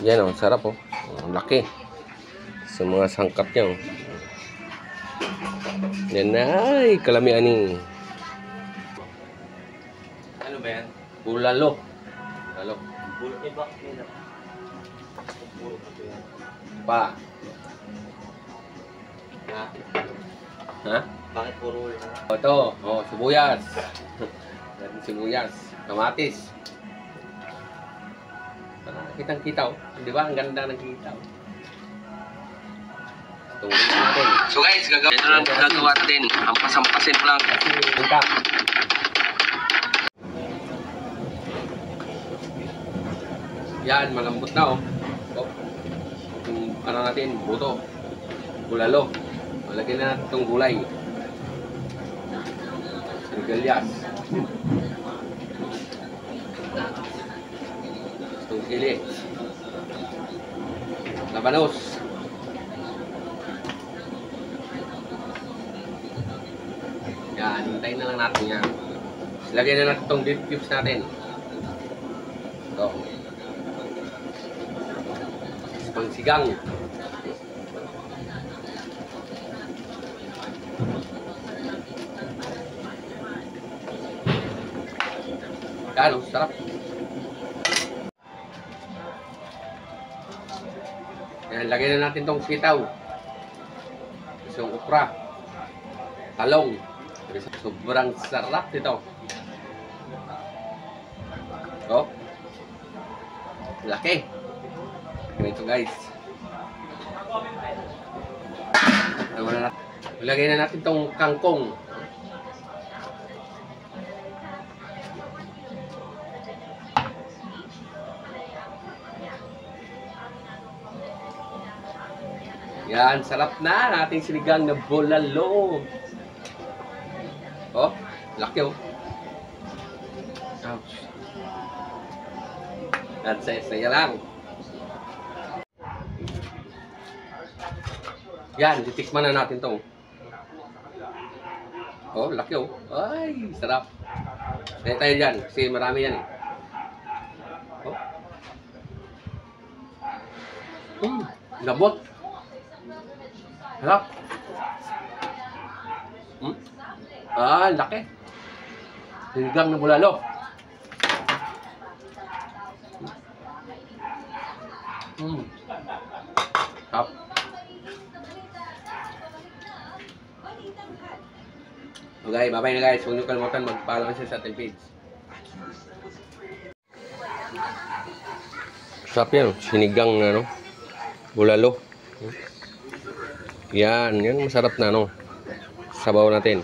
Yan oh, sarap oh. Ang laki. Sa mga sangkap niya oh. Yan ay kalamian ni. Ano ba yan? Bulalo. Bulalo. Bulalo eh, bakit nila? Bulalo pa yan. Pa. Ha? Ha? Bakit puro ulo na? Ito, oh, sibuyas. Sibuyas, kamatis. Kitang-kita oh. Di ba? Ang ganda ng kita oh. Tungguin natin. So guys, gagawa natin. Hampas-hampasin lang. Punta. Yan, malambot na oh. Oh. Yung ano natin, buto. Bulalo. Malagyan na natin itong gulay. Sigalias. Itong kili. Labanos. Yan, hintayin na lang natin yan. Lagyan na natin itong beef cubes natin. Ito. Pangsigang. Yan, sarap. Yan, lagyan na natin itong sitaw. Isang okra. Talong. Sobrang sarap nito. Oh. Laki. Ito guys. Ilagay na natin itong kangkong. Yan, sarap na ating sinigang na bulalo. Oh, laki oh. Ouch. At saya lang. Yan, titikman na natin to. Oh, laki oh. Ay, sarap. Kaya tayo dyan, kasi marami yan eh. Oh. Labot. Sarap. Ah, laki. Sinigang na bulalo. Sarap. Okay, bye-bye na guys. Huwag niyo kalimutan mag-follow sa ating page. Sarap yan. Sinigang na no? Bulalo. Yan. Yan masarap na no? Sabaw natin.